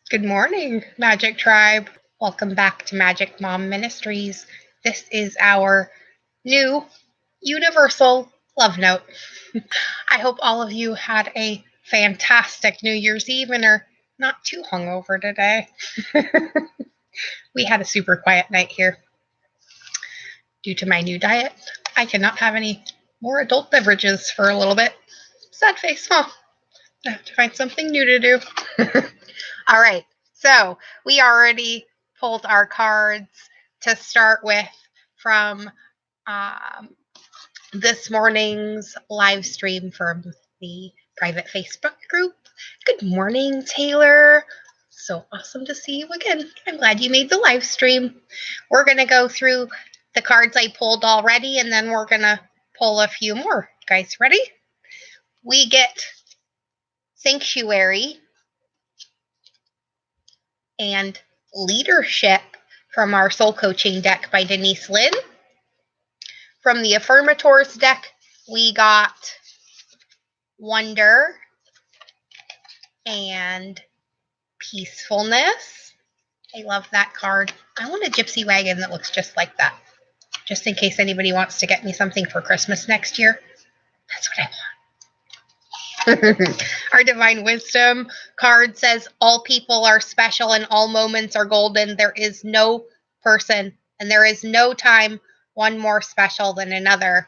Good morning, Magic Tribe. Welcome back to Magic Mom Ministries. This is our new universal love note. I hope all of you had a fantastic New Year's Eve and are not too hungover today. We had a super quiet night here. Due to my new diet, I cannot have any more adult beverages for a little bit. Sad face, huh? I have to find something new to do. All right, so we already pulled our cards to start with from this morning's live stream from the private Facebook group. Good morning, Taylor. So awesome to see you again. I'm glad you made the live stream. We're going to go through the cards I pulled already, and then we're going to pull a few more. You guys ready? We get Sanctuary and Leadership from our Soul Coaching deck by Denise Lynn. From the Affirmators deck, we got Wonder and Peacefulness. I love that card. I want a gypsy wagon that looks just like that, just in case anybody wants to get me something for Christmas next year. That's what I want. Our Divine Wisdom card says, all people are special and all moments are golden. There is no person and there is no time one more special than another.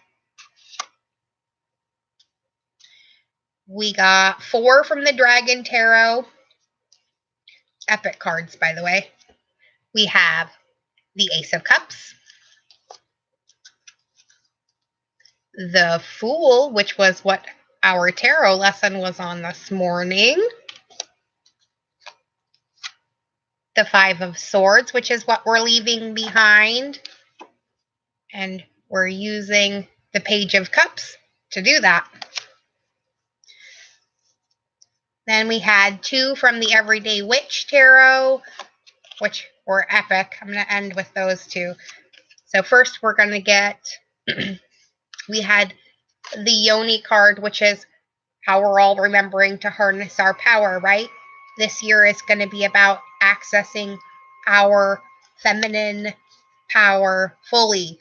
We got 4 from the Dragon Tarot. Epic cards, by the way. We have the Ace of Cups, the Fool, which was what our tarot lesson was on this morning, the 5 of Swords, which is what we're leaving behind, and we're using the Page of Cups to do that. Then we had 2 from the Everyday Witch Tarot, which were epic. I'm going to end with those 2. So first we're going to get, we had the Yoni card, which is how we're all remembering to harness our power, right? This year is going to be about accessing our feminine power fully.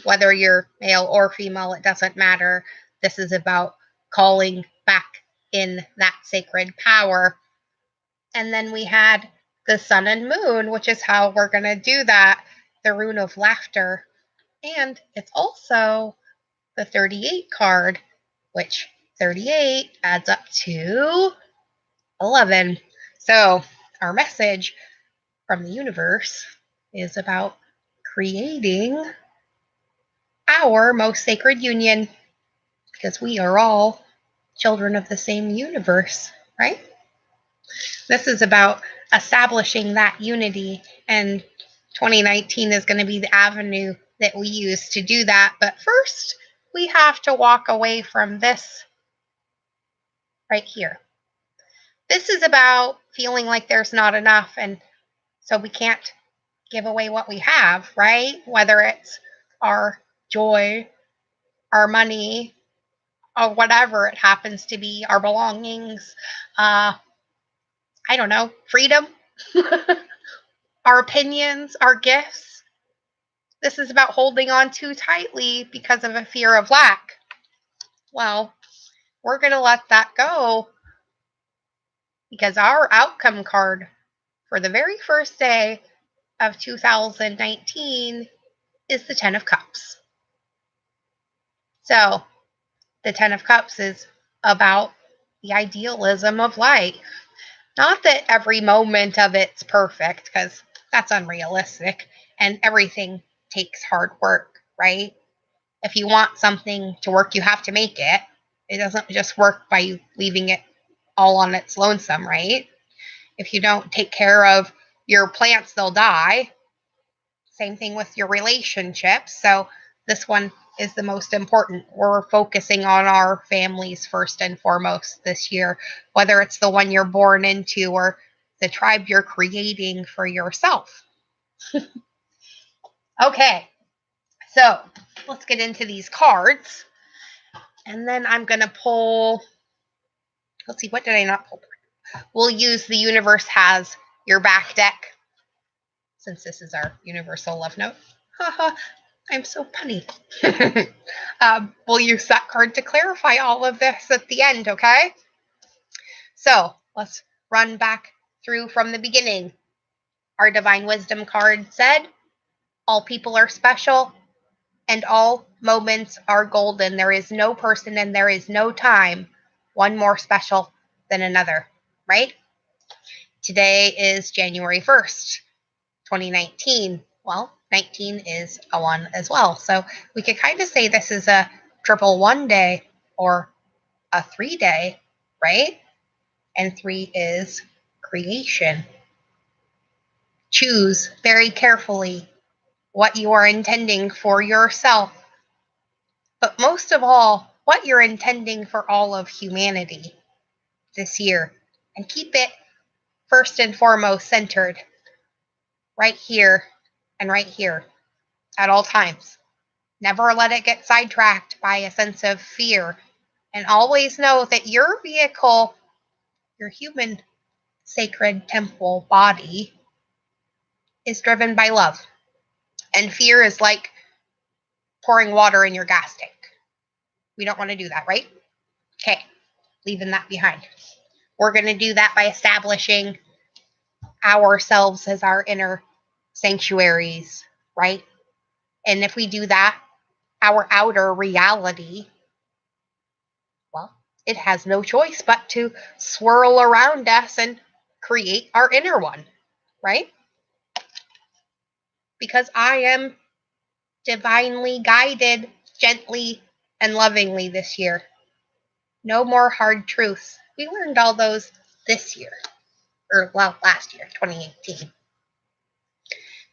Whether you're male or female, it doesn't matter. This is about calling back in that sacred power. And then we had the Sun and Moon, which is how we're going to do that, the Rune of Laughter. And it's also the 38 card, which 38 adds up to 11. So our message from the universe is about creating our most sacred union, because we are all children of the same universe, right? This is about establishing that unity, and 2019 is going to be the avenue that we use to do that. But first, we have to walk away from this right here. This is about feeling like there's not enough, and so we can't give away what we have, right? Whether it's our joy, our money, or whatever it happens to be, our belongings, I don't know, freedom, our opinions, our gifts. This is about holding on too tightly because of a fear of lack. Well, we're going to let that go, because our outcome card for the very first day of 2019 is the 10 of Cups. So the 10 of Cups is about the idealism of life. Not that every moment of it's perfect, because that's unrealistic, and everything takes hard work, right? If you want something to work, you have to make it. It doesn't just work by you leaving it all on its lonesome, right? If you don't take care of your plants, they'll die. Same thing with your relationships. So this one is the most important. We're focusing on our families first and foremost this year, whether it's the one you're born into or the tribe you're creating for yourself. Okay, so let's get into these cards. And then I'm going to pull, let's see, what did I not pull? We'll use the Universe Has your back deck, since this is our universal love note. Haha, I'm so punny. We'll use that card to clarify all of this at the end, okay? So let's run back through from the beginning. Our Divine Wisdom card said, all people are special and all moments are golden. There is no person and there is no time one more special than another, right? Today is January 1st, 2019. Well, 19 is a 1 as well. So we could kind of say this is a triple 1 day or a 3 day, right? And 3 is creation. Choose very carefully what you are intending for yourself, but most of all, what you're intending for all of humanity this year. And keep it first and foremost centered right here and right here at all times. Never let it get sidetracked by a sense of fear. And always know that your vehicle, your human sacred temple body, is driven by love. And fear is like pouring water in your gas tank. We don't want to do that, right? Okay, leaving that behind. We're going to do that by establishing ourselves as our inner sanctuaries, right? And if we do that, our outer reality, well, it has no choice but to swirl around us and create our inner one, right? Because I am divinely guided gently and lovingly this year. No more hard truths. We learned all those this year, or well, last year, 2018.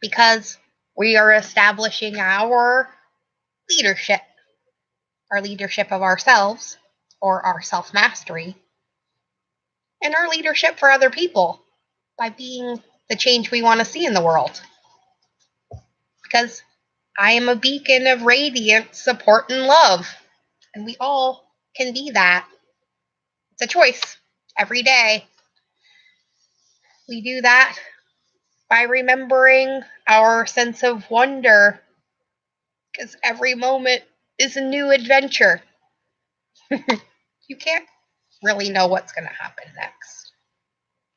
Because we are establishing our leadership of ourselves, or our self-mastery, and our leadership for other people by being the change we want to see in the world. Because I am a beacon of radiant support and love, and we all can be that. It's a choice every day. We do that by remembering our sense of wonder, because every moment is a new adventure. You can't really know what's going to happen next,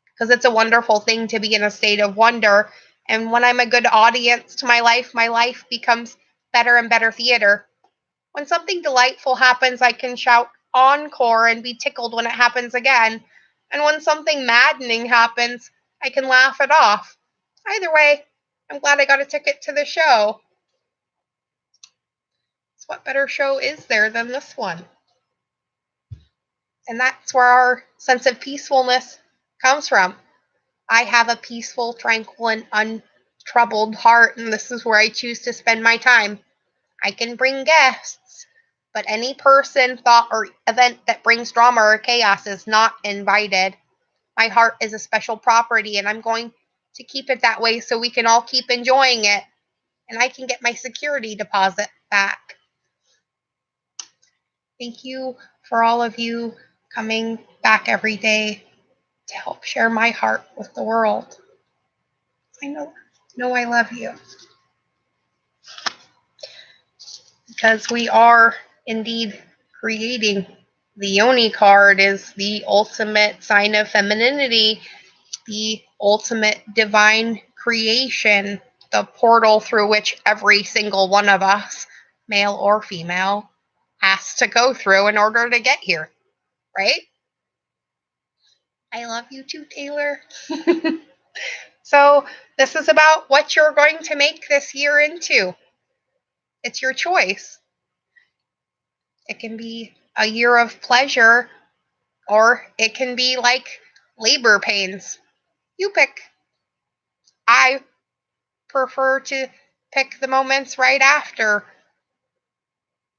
because it's a wonderful thing to be in a state of wonder. And when I'm a good audience to my life becomes better and better theater. When something delightful happens, I can shout encore and be tickled when it happens again. And when something maddening happens, I can laugh it off. Either way, I'm glad I got a ticket to the show. So what better show is there than this one? And that's where our sense of peacefulness comes from. I have a peaceful, tranquil, and untroubled heart, and this is where I choose to spend my time. I can bring guests, but any person, thought, or event that brings drama or chaos is not invited. My heart is a special property, and I'm going to keep it that way so we can all keep enjoying it, and I can get my security deposit back. Thank you for all of you coming back every day to help share my heart with the world. I know I love you. Because we are indeed creating. The Yoni card is the ultimate sign of femininity, the ultimate divine creation, the portal through which every single one of us, male or female, has to go through in order to get here, right? I love you too, Taylor. So this is about what you're going to make this year into. It's your choice. It can be a year of pleasure, or it can be like labor pains. You pick. I prefer to pick the moments right after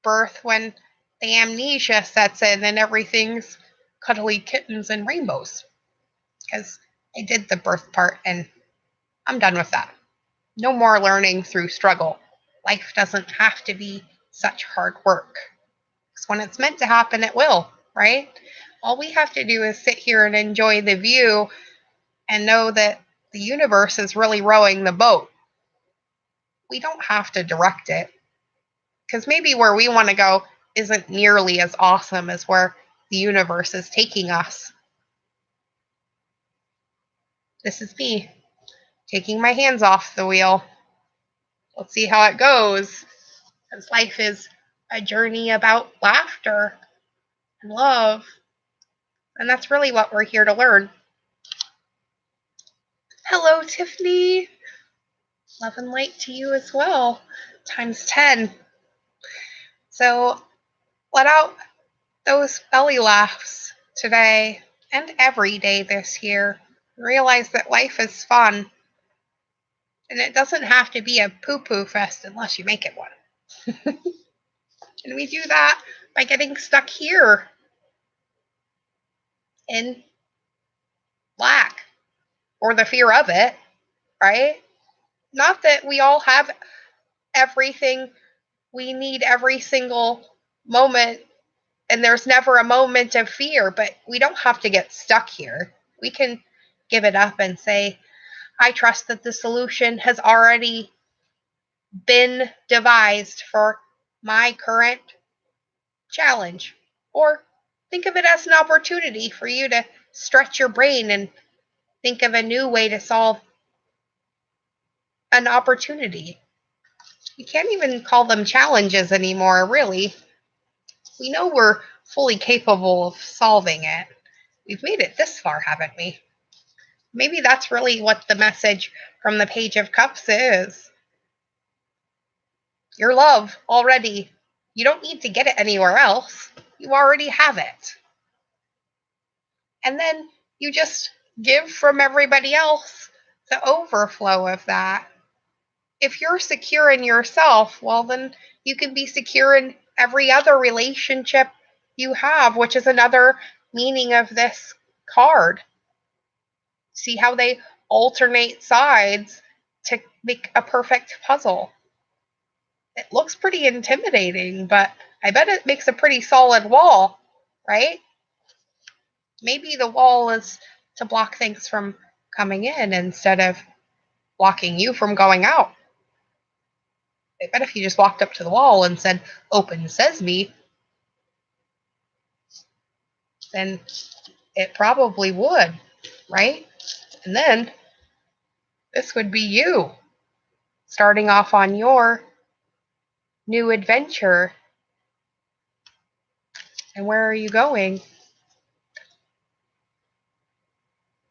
birth when the amnesia sets in and everything's cuddly kittens and rainbows. Because I did the birth part and I'm done with that. No more learning through struggle. Life doesn't have to be such hard work. Because when it's meant to happen, it will, right? All we have to do is sit here and enjoy the view and know that the universe is really rowing the boat. We don't have to direct it, because maybe where we want to go isn't nearly as awesome as where the universe is taking us. This is me taking my hands off the wheel. Let's see how it goes. Because life is a journey about laughter and love. And that's really what we're here to learn. Hello, Tiffany. Love and light to you as well. Times 10. So let out those belly laughs today and every day this year. Realize that life is fun. And it doesn't have to be a poo-poo fest unless you make it one. And we do that by getting stuck here in lack or the fear of it, right? Not that we all have everything we need every single moment and there's never a moment of fear, but we don't have to get stuck here. We can give it up and say, I trust that the solution has already been devised for my current challenge. Or think of it as an opportunity for you to stretch your brain and think of a new way to solve an opportunity. You can't even call them challenges anymore, really. We know we're fully capable of solving it. We've made it this far, haven't we? Maybe that's really what the message from the Page of Cups is. Your love already. You don't need to get it anywhere else. You already have it. And then you just give from everybody else the overflow of that. If you're secure in yourself, well, then you can be secure in every other relationship you have, which is another meaning of this card. See how they alternate sides to make a perfect puzzle. It looks pretty intimidating, but I bet it makes a pretty solid wall, right? Maybe the wall is to block things from coming in instead of blocking you from going out. I bet if you just walked up to the wall and said, open sesame, then it probably would, right? And then this would be you starting off on your new adventure. And where are you going?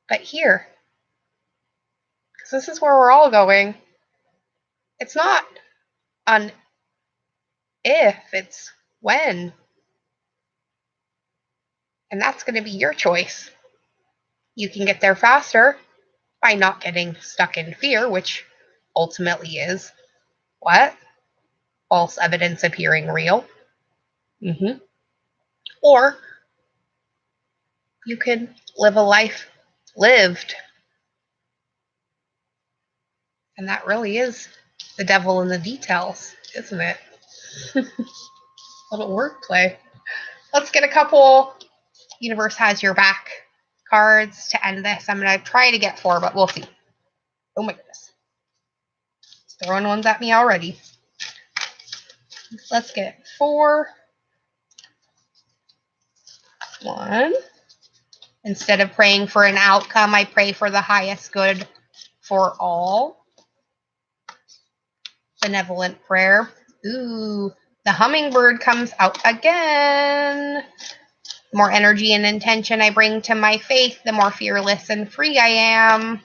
But here. Because this is where we're all going. It's not an if, it's when. And that's going to be your choice. You can get there faster by not getting stuck in fear, which ultimately is what? False evidence appearing real. Or you can live a life lived. And that really is the devil in the details, isn't it? Little wordplay. Let's get a couple Universe Has Your Back cards to end this. I'm going to try to get 4, but we'll see. Oh my goodness. It's throwing ones at me already. Let's get 4. 1. Instead of praying for an outcome, I pray for the highest good for all. Benevolent prayer. Ooh, the hummingbird comes out again. The more energy and intention I bring to my faith, the more fearless and free I am.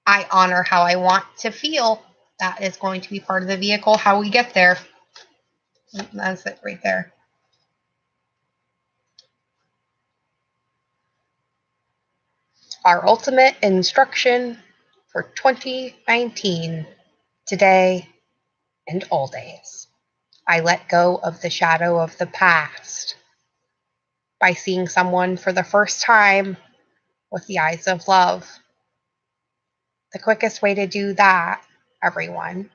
I honor how I want to feel. That is going to be part of the vehicle, how we get there. That's it right there. Our ultimate instruction for 2019, today and all days. I let go of the shadow of the past by seeing someone for the first time with the eyes of love. The quickest way to do that, everyone,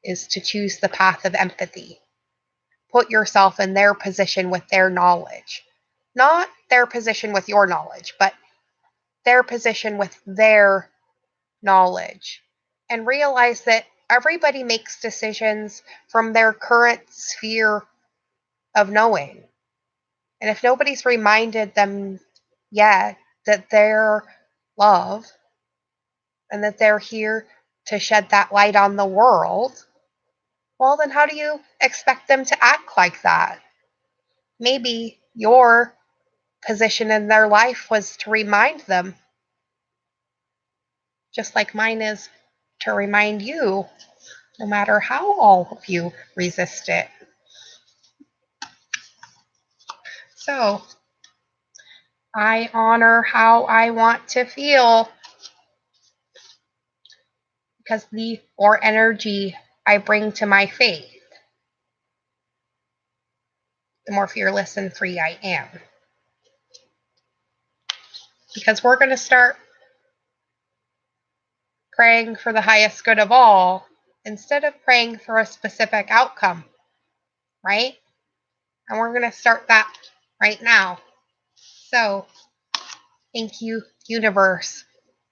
is to choose the path of empathy. put yourself in their position with their knowledge. Not their position with your knowledge, but their position with their knowledge. And realize that everybody makes decisions from their current sphere of knowing. And if nobody's reminded them yet that they're love and that they're here to shed that light on the world, well, then how do you expect them to act like that? Maybe your position in their life was to remind them, just like mine is to remind you, no matter how all of you resist it. So, I honor how I want to feel, because the more energy I bring to my faith, the more fearless and free I am. Because we're going to start praying for the highest good of all instead of praying for a specific outcome, right? And we're going to start that right now. So, thank you, universe,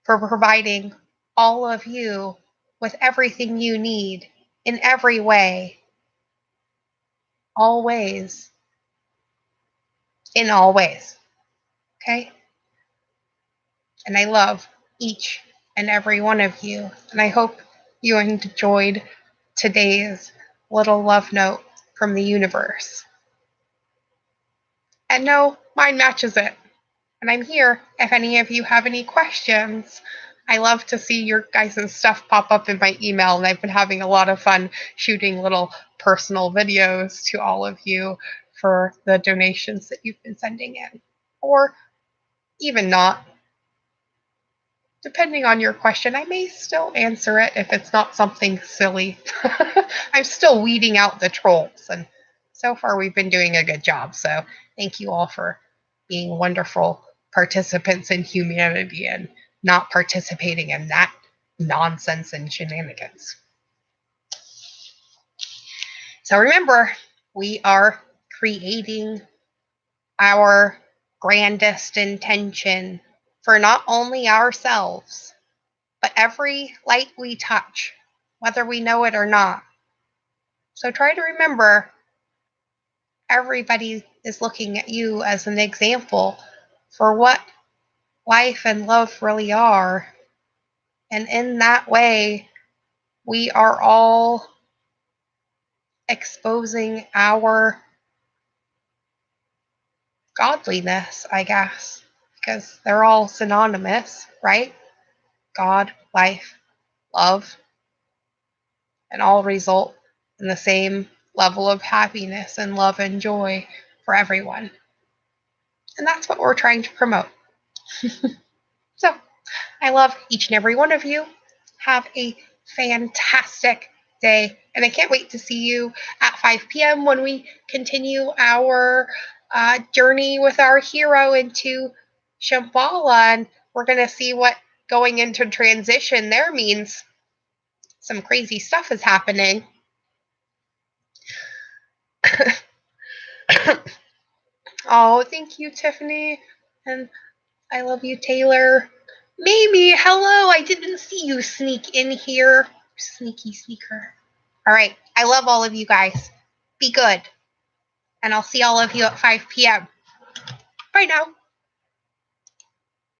for providing all of you with everything you need in every way, always, in all ways. Okay? And I love each and every one of you. And I hope you enjoyed today's little love note from the universe. And no, mine matches it. And I'm here if any of you have any questions. I love to see your guys' stuff pop up in my email, and I've been having a lot of fun shooting little personal videos to all of you for the donations that you've been sending in. Or even not. Depending on your question, I may still answer it if it's not something silly. I'm still weeding out the trolls, and so far we've been doing a good job. So thank you all for being wonderful participants in humanity and not participating in that nonsense and shenanigans. So remember, we are creating our grandest intention for not only ourselves, but every light we touch, whether we know it or not. So try to remember, everybody is looking at you as an example for what life and love really are. And in that way, we are all exposing our godliness, I guess, because they're all synonymous, right? God, life, love, and all result in the same level of happiness and love and joy for everyone. And that's what we're trying to promote. So, I love each and every one of you. Have a fantastic day. And I can't wait to see you at 5 p.m. when we continue our journey with our hero into Shambhala. And we're going to see what going into transition there means. Some crazy stuff is happening. Oh, thank you, Tiffany. And I love you, Taylor. Mimi, hello. I didn't see you sneak in here. Sneaky sneaker. All right. I love all of you guys. Be good. And I'll see all of you at 5 p.m. Bye now.